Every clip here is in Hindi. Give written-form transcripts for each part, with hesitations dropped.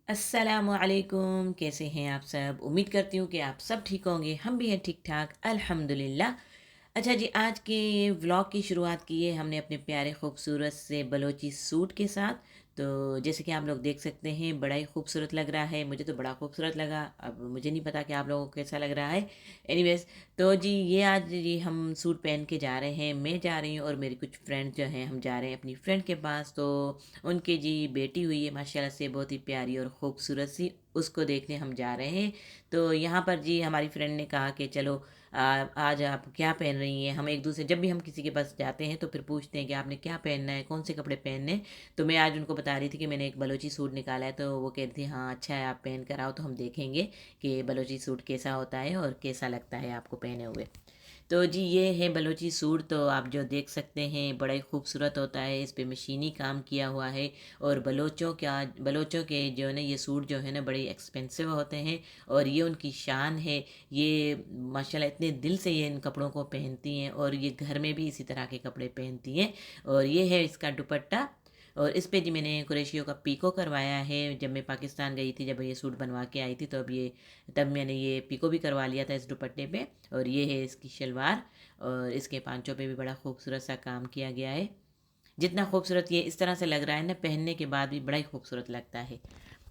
अस्सलामुअलैकुम, कैसे हैं आप सब। उम्मीद करती हूँ कि आप सब ठीक होंगे। हम भी हैं ठीक ठाक, अल्हम्दुलिल्लाह। अच्छा जी, आज के व्लॉग की शुरुआत की है हमने अपने प्यारे खूबसूरत से बलोची सूट के साथ। तो जैसे कि आप लोग देख सकते हैं, बड़ा ही खूबसूरत लग रहा है। मुझे तो बड़ा खूबसूरत लगा। अब मुझे नहीं पता कि आप लोगों को कैसा लग रहा है। एनीवेज, तो जी ये आज जी हम सूट पहन के जा रहे हैं। मैं जा रही हूँ और मेरी कुछ फ्रेंड जो हैं, हम जा रहे हैं अपनी फ्रेंड के पास। तो उनकी जी बेटी हुई है माशाल्लाह से, बहुत ही प्यारी और ख़ूबसूरत सी। उसको देखने हम जा रहे हैं। तो यहाँ पर जी हमारी फ्रेंड ने कहा कि चलो आज आप क्या पहन रही हैं। हम एक दूसरे जब भी हम किसी के पास जाते हैं तो फिर पूछते हैं कि आपने क्या पहनना है, कौन से कपड़े पहनने हैं। तो मैं आज उनको बता रही थी कि मैंने एक बलोची सूट निकाला है। तो वो कह रही थी हाँ अच्छा है, आप पहन कर आओ तो हम देखेंगे कि बलोची सूट कैसा होता है और कैसा लगता है आपको पहने हुए। तो जी ये है बलोची सूट। तो आप जो देख सकते हैं, बड़ा ही खूबसूरत होता है। इस पे मशीनी काम किया हुआ है। और बलोचों के जो है ना, ये सूट जो है ना बड़े एक्सपेंसिव होते हैं। और ये उनकी शान है। ये माशाल्लाह इतने दिल से ये इन कपड़ों को पहनती हैं और ये घर में भी इसी तरह के कपड़े पहनती हैं। और ये है इसका दुपट्टा। और इस पे जी मैंने कुरैशियों का पीको करवाया है। जब मैं पाकिस्तान गई थी, जब ये सूट बनवा के आई थी, तो तब मैंने ये पीको भी करवा लिया था इस दुपट्टे पे। और ये है इसकी शलवार। और इसके पांचों पे भी बड़ा खूबसूरत सा काम किया गया है। जितना खूबसूरत ये इस तरह से लग रहा है ना, पहनने के बाद भी बड़ा ही खूबसूरत लगता है।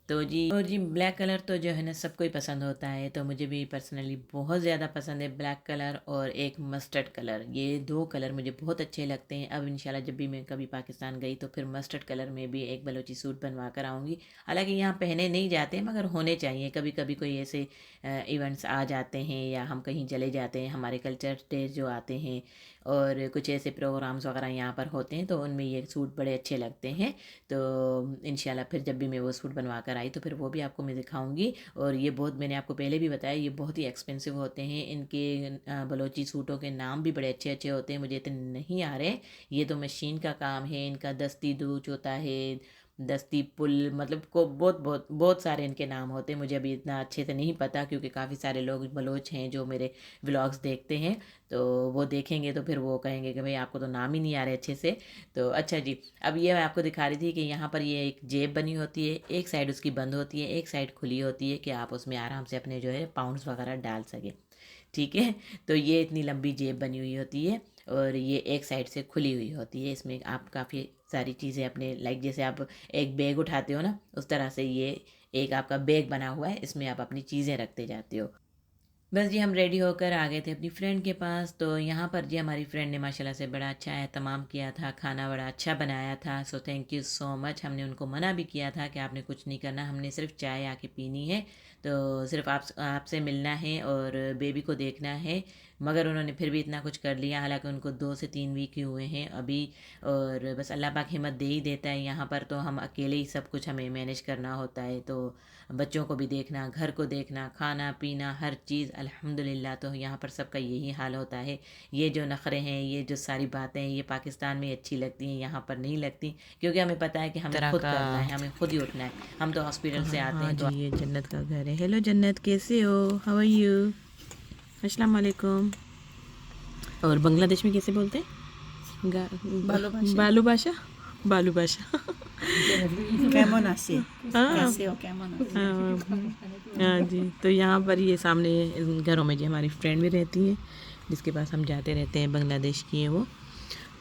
तो जी ब्लैक कलर तो जो है ना सबको ही पसंद होता है। तो मुझे भी पर्सनली बहुत ज़्यादा पसंद है ब्लैक कलर और एक मस्टर्ड कलर। ये दो कलर मुझे बहुत अच्छे लगते हैं। अब इंशाल्लाह जब भी मैं कभी पाकिस्तान गई तो फिर मस्टर्ड कलर में भी एक बलोची सूट बनवा कर आऊँगी। हालांकि यहाँ पहने नहीं जाते मगर होने चाहिए। कभी कभी कोई ऐसे इवेंट्स आ जाते हैं या हम कहीं चले जाते हैं, हमारे कल्चर डे जो आते हैं और कुछ ऐसे प्रोग्राम्स वगैरह यहाँ पर होते हैं, तो उनमें ये सूट बड़े अच्छे लगते हैं। तो इंशाल्लाह फिर जब भी मैं वो सूट बनवा कर आई तो फिर वो भी आपको मैं दिखाऊंगी। और ये बहुत, मैंने आपको पहले भी बताया, ये बहुत ही एक्सपेंसिव होते हैं। इनके बलोची सूटों के नाम भी बड़े अच्छे अच्छे होते हैं, मुझे इतने नहीं आ रहे। ये तो मशीन का काम है इनका। दस्ती दूच होता है, दस्ती पुल, मतलब को बहुत बहुत बहुत सारे इनके नाम होते हैं। मुझे अभी इतना अच्छे से नहीं पता क्योंकि काफ़ी सारे लोग बलोच हैं जो मेरे व्लॉग्स देखते हैं। तो वो देखेंगे तो फिर वो कहेंगे कि भाई आपको तो नाम ही नहीं आ रहे अच्छे से। तो अच्छा जी, अब ये मैं आपको दिखा रही थी कि यहाँ पर ये एक जेब बनी होती है। एक साइड उसकी बंद होती है, एक साइड खुली होती है कि आप उसमें आराम से अपने जो है पाउंड्स वगैरह डाल सके। ठीक है। तो ये इतनी लंबी जेब बनी हुई होती है और ये एक साइड से खुली हुई होती है। इसमें आप काफ़ी सारी चीज़ें अपने, लाइक जैसे आप एक बैग उठाते हो ना, उस तरह से ये एक आपका बैग बना हुआ है। इसमें आप अपनी चीज़ें रखते जाते हो। बस जी हम रेडी होकर आ गए थे अपनी फ्रेंड के पास। तो यहाँ पर जी हमारी फ्रेंड ने माशाल्लाह से बड़ा अच्छा एहतमाम किया था, खाना बड़ा अच्छा बनाया था। So thank you so much. हमने उनको मना भी किया था कि आपने कुछ नहीं करना, हमने सिर्फ चाय आके पीनी है। तो सिर्फ आपसे मिलना है और बेबी को देखना है। मगर उन्होंने फिर भी इतना कुछ कर लिया, हालांकि उनको 2 से 3 वीक ही हुए हैं अभी। और बस अल्लाह पाक हिम्मत दे ही देता है। यहाँ पर तो हम अकेले ही सब कुछ हमें मैनेज करना होता है। तो बच्चों को भी देखना, घर को देखना, खाना पीना, हर चीज़ अल्हम्दुलिल्लाह। तो यहाँ पर सबका यही हाल होता है। ये जो नखरे हैं, ये जो सारी बातें हैं, ये पाकिस्तान में अच्छी लगती हैं, यहाँ पर नहीं लगती। क्योंकि हमें पता है कि हमें तरह खुद का। करना है, हमें खुद ही उठना है। हम तो हॉस्पिटल से हाँ आते हाँ हैं जी, तो। ये जन्नत का घर है। हेलो जन्नत, कैसे हो? How are you? अस्सलाम वालेकुम। और बांग्लादेश में कैसे बोलते हैं? ভালোবাসে बालू भाषा। बालू भाषा। কেমন আছে हाँ कैसे हो केमन আছে हाँ हाँ जी। तो यहाँ पर ये सामने इन घरों में जी हमारी फ्रेंड भी रहती है, जिसके पास हम जाते रहते हैं। बांग्लादेश की है वो।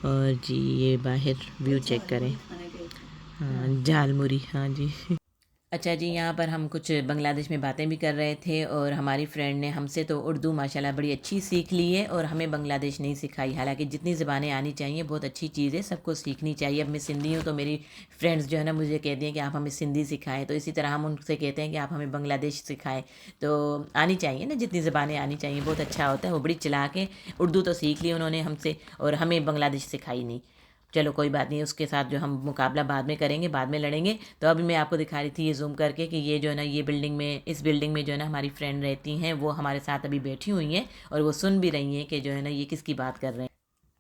और जी ये बाहर व्यू चेक करें। हाँ झालमुरी, हाँ जी। अच्छा जी, यहाँ पर हम कुछ बांग्लादेश में बातें भी कर रहे थे और हमारी फ्रेंड ने हमसे तो उर्दू माशाल्लाह बड़ी अच्छी सीख ली है और हमें बांग्लादेश नहीं सिखाई। हालांकि जितनी ज़बानें आनी चाहिए बहुत अच्छी चीज़ है, सबको सीखनी चाहिए। अब मैं सिंधी हूँ तो मेरी फ्रेंड्स जो है ना मुझे कहती हैं कि आप हमें सिंधी सिखाएं। तो इसी तरह हम उनसे कहते हैं कि आप हमें बांग्लादेश सिखाएं। तो आनी चाहिए ना, जितनी ज़बानें आनी चाहिए, बहुत अच्छा होता है। वो बड़ी चालाक है। उर्दू तो सीख ली उन्होंने हमसे और हमें बांग्लादेश सिखाई नहीं। चलो कोई बात नहीं, उसके साथ जो हम मुकाबला बाद में करेंगे, बाद में लड़ेंगे। तो अभी मैं आपको दिखा रही थी ये जूम करके कि ये जो है ना, ये बिल्डिंग में, इस बिल्डिंग में जो है ना हमारी फ्रेंड रहती हैं, वो हमारे साथ अभी बैठी हुई हैं और वो सुन भी रही हैं कि जो है ना ये किसकी बात कर रहे हैं।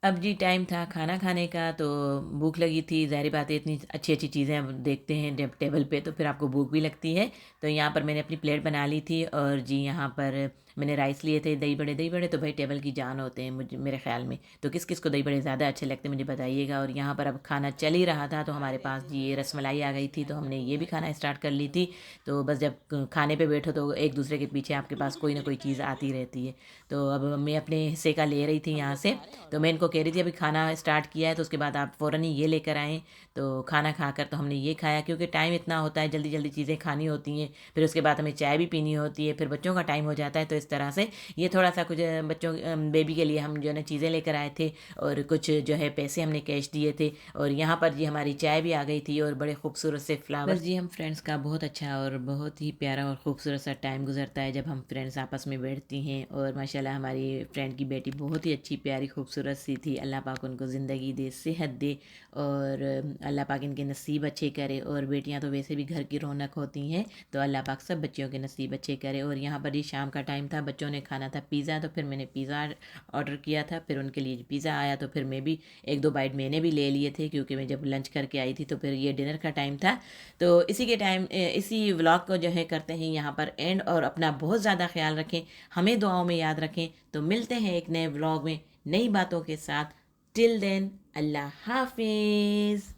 अब जी टाइम था खाना खाने का। तो भूख लगी थी, ज़ाहिर बात है, इतनी अच्छी अच्छी चीज़ें हम देखते हैं जब टेबल पे तो फिर आपको भूख भी लगती है। तो यहाँ पर मैंने अपनी प्लेट बना ली थी और जी यहाँ पर मैंने राइस लिए थे, दही बड़े तो भाई टेबल की जान होते हैं मुझे, मेरे ख्याल में। तो किस किस को दही बड़े ज़्यादा अच्छे लगते हैं मुझे बताइएगा। और यहाँ पर अब खाना चल ही रहा था तो हमारे पास जी ये रसमलाई आ गई थी, तो हमने ये भी खाना स्टार्ट कर ली थी। तो बस जब खाने पे बैठो तो एक दूसरे के पीछे आपके पास कोई ना कोई चीज़ आती रहती है। तो अब मैं अपने हिस्से का ले रही थी यहाँ से, तो मैं इनको कह रही थी अभी खाना स्टार्ट किया है तो उसके बाद आप फ़ौरन ही ये लेकर आएँ। तो खाना खाकर तो हमने ये खाया, क्योंकि टाइम इतना होता है, जल्दी जल्दी चीज़ें खानी होती हैं, फिर उसके बाद हमें चाय भी पीनी होती है, फिर बच्चों का टाइम हो जाता है। तो इस तरह से ये थोड़ा सा कुछ बच्चों बेबी के लिए हम जो है ना चीज़ें लेकर आए थे, और कुछ जो है पैसे हमने कैश दिए थे। और यहाँ पर जी हमारी चाय भी आ गई थी और बड़े खूबसूरत से फ्लावर। जी हम फ्रेंड्स का बहुत अच्छा और बहुत ही प्यारा और खूबसूरत सा टाइम गुजरता है जब हम फ्रेंड्स आपस में बैठती हैं। और माशाल्लाह हमारी फ्रेंड की बेटी बहुत ही अच्छी प्यारी खूबसूरत सी थी। अल्लाह पाक उनको ज़िंदगी दे, सेहत दे, और अल्लाह पाक इनके नसीब अच्छे करे। और बेटियां तो वैसे भी घर की रौनक होती हैं, तो अल्लाह पाक सब बच्चियों के नसीब अच्छे करे। और यहाँ पर ही शाम का टाइम था, बच्चों ने खाना था पिज़्ज़ा, तो फिर मैंने पिज़्ज़ा ऑर्डर किया था। फिर उनके लिए पिज़्ज़ा आया तो फिर मैं भी एक दो बाइट मैंने भी ले लिए थे, क्योंकि मैं जब लंच करके आई थी तो फिर ये डिनर का टाइम था। तो इसी के टाइम इसी व्लॉग को जो है करते हैं यहाँ पर एंड। और अपना बहुत ज़्यादा ख्याल रखें, हमें दुआओं में याद रखें। तो मिलते हैं एक नए व्लॉग में नई बातों के साथ। टिल देन अल्लाह हाफिज़।